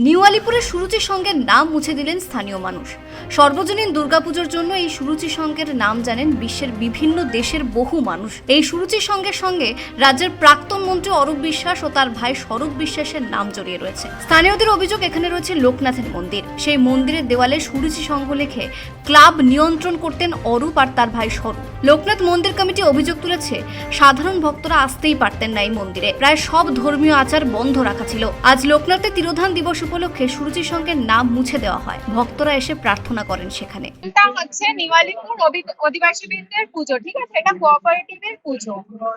New আলিপুরের সুরুচি সংঘের নাম মুছে দিলেন স্থানীয় মানুষ। সর্বজনীন দুর্গাপুজোর জন্য এই সুরুচি সংঘের নাম জানেন বিশ্বের বিভিন্ন দেশের বহু মানুষ। এই সুরুচি সংঘের সঙ্গে রাজ্যের প্রাক্তন মন্ত্রী অরূপ বিশ্বাস ও তার ভাই স্বরূপ বিশ্বাসের নাম জড়িয়ে রয়েছে। স্থানীয়দের অভিযোগ, এখানে রয়েছে লোকনাথের মন্দির। সেই মন্দিরের দেওয়ালে সুরুচি সংঘ লিখে ক্লাব নিয়ন্ত্রণ করতেন অরূপ আর তার ভাই স্বরূপ। লোকনাথ মন্দির কমিটি অভিযোগ তুলেছে, সাধারণ ভক্তরা আসতেই পারতেন না এই মন্দিরে। প্রায় সব ধর্মীয় আচার বন্ধ রাখা ছিল। আজ লোকনাথের তিরোধান দিবস উপলক্ষে সুরুচি সংঘের নাম মুছে দেওয়া হয়। ভক্তরা এসে প্রার্থনা করেন সেখানে। এটা হচ্ছে নিউ আলিপুর অধিবাসীদের পুজো, ঠিক আছে? এটা কোঅপারেটিভের পুজো।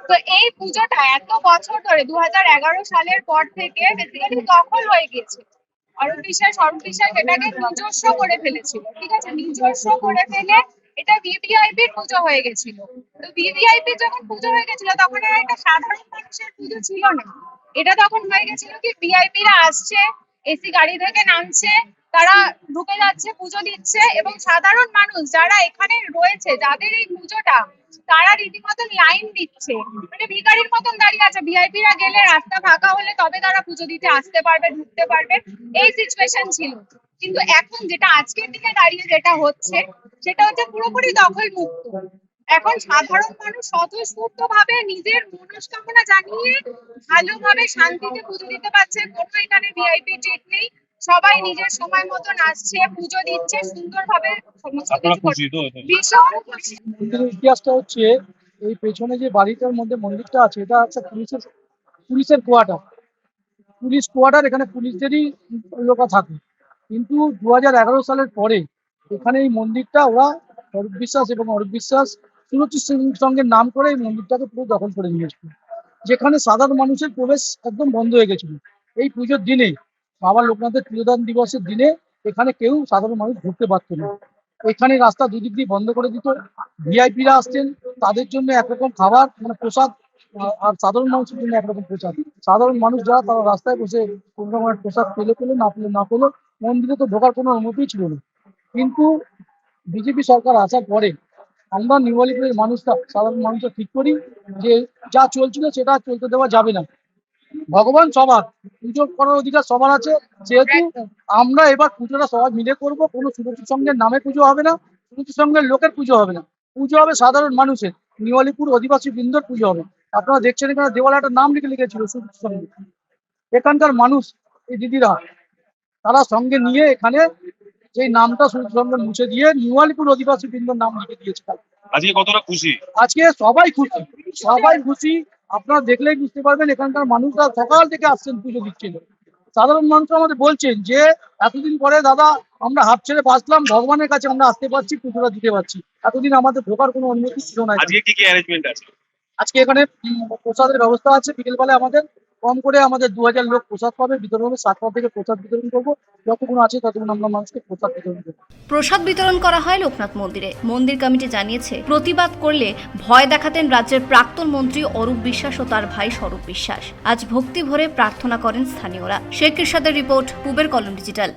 তো এই পুজোটা এত বছর ধরে 2011 সালের পর থেকে বেসিক্যালি দখল হয়ে গেছে। অরূপ বিশ্বাস এটাকে নিজস্ব করে ফেলেছিল, ঠিক আছে? নিজস্ব করে ফেলে এটা ভিভিআইপির পুজো হয়ে গেছিল। তো ভিভিআইপি যখন পুজো হয়ে গেছিল তখন আর একটা সাধারণ মানুষের পুজো ছিল না। এটা তখন হয়ে গেছিল কি, ভিআইপিরা আসছে, এসি গাড়ি থেকে নামছে, তারা ঢুকে যাচ্ছে, পুজো দিচ্ছে, এবং সাধারণ মানুষ যারা এখানে রয়েছে, যাদের এই পুজোটা, তারা রীতিমতন লাইন দিচ্ছে, মানে ভিখারির মতন দাঁড়িয়ে আছে। ভিআইপিরা গেলে রাস্তা ফাঁকা হলে তবে তারা পুজো দিতে আসতে পারবে, ঢুকতে পারবে, এই সিচুয়েশন ছিল। কিন্তু এখন যেটা আজকের দিনে দাঁড়িয়ে যেটা হচ্ছে, সেটা হচ্ছে পুরোপুরি দখল মুক্ত। এখন সাধারণ মানুষ স্বতঃস্ফূর্ত ভাবে নিজের মনস্কামনা জানিয়ে ভালোভাবে শান্তিতে পুজো দিতে পারছে। কোনো এখানে ভিআইপি ট্রিট নেই। সবাই নিজের সময় মতন আসছে, পুজো দিচ্ছে, সুন্দরভাবে সমস্ত কিছু করছে। ভীষণ খুশি। মন্দিরের ইতিহাসটা হচ্ছে, এই পেছনে যে বাড়িটার মধ্যে মন্দিরটা আছে, এটা হচ্ছে পুলিশের কোয়ার্টার। এখানে পুলিশদেরই লোক থাকে। কিন্তু 2011 সালের পরে এখানে এই মন্দিরটা ওরা অরূপ বিশ্বাস সুরুচি সংঘের নাম করে এই মন্দিরটাকে পুরো দখল করে নিয়েছিল, যেখানে সাধারণ মানুষের প্রবেশ একদম বন্ধ হয়ে গেছিল। এই পুজোর দিনে, বাবা লোকনাথের তিরোধান দিবসের দিনে, এখানে কেউ সাধারণ মানুষ ঢুকতে পারতো না। এখানে রাস্তা দুদিক দিয়ে বন্ধ করে দিত। ভিআইপিরা আসতেন, তাদের জন্য একরকম খাবার, মানে প্রসাদ, আর সাধারণ মানুষের জন্য একরকম প্রসাদ। সাধারণ মানুষ যারা, তারা রাস্তায় বসে কোনো রকমের প্রসাদ পেলে, না পেলে মন্দিরে তো ঢোকার কোনো অনুমতি ছিল না। কিন্তু বিজেপি সরকার আসার পরে আমরা নিউ আলিপুরের মানুষরা, সাধারণ মানুষরা ঠিক করি যে যা চলছিল সেটা চলতে দেওয়া যাবে না। ভগবান সবার, পুজো করার অধিকার সবার আছে। সেহেতু আমরা এবার পুজোটা সবাই মিলে করব। কোনো সুরুচি সংঘের নামে পুজো হবে না, সুরুচি সংঘের লোকের পুজো হবে না। পুজো হবে সাধারণ মানুষের, নিউ আলিপুর অধিবাসী বৃন্দর পুজো হবে। আপনারা দেখছেন এখানে দেওয়ালে একটা নাম লিখেছিল সুরুচি সংঘে। এখানকার মানুষ, এই দিদিরা, তারা সঙ্গে নিয়ে এখানে সেই নামটা সুরুচি সংঘ মুছে দিয়ে নিউ আলিপুর অধিবাসী বৃন্দর নাম লিখে দিয়েছে। আজকে কতটা খুশি? আজকে সবাই খুশি। আপনারা দেখলেই বুঝতে পারবেন, এখানকার মানুষরা সকাল থেকে আসছেন, পুজো দিচ্ছেন। সাধারণ মানুষরা আমাদের বলছেন যে এতদিন পরে দাদা আমরা হাত ছেড়ে বাঁচলাম, ভগবানের কাছে আমরা আসতে পারছি, পুজোটা দিতে পারছি। এতদিন আমাদের ঢোকার কোনো অনুমতি ছিল না। আজকে কি অ্যারেঞ্জমেন্ট আছে? আজকে এখানে প্রসাদের ব্যবস্থা আছে। বিকেলবেলায় আমাদের কম করে 2000 লোক প্রসাদ পাবে, বিতরণ হবে। 7টা থেকে প্রসাদ বিতরণ করবো। যতক্ষণ আছে ততক্ষণ আমরা মানুষকে প্রসাদ বিতরণ করবো। প্রসাদ বিতরণ করা হয় লোকনাথ মন্দিরে। মন্দির কমিটি জানিয়েছে, প্রতিবাদ করলে ভয় দেখাতেন রাজ্যের প্রাক্তন মন্ত্রী অরূপ বিশ্বাস ও তার ভাই স্বরূপ বিশ্বাস। আজ ভক্তি ভরে প্রার্থনা করেন স্থানীয়রা। শেখ ইরশাদের রিপোর্ট, পূবের কলম ডিজিটাল।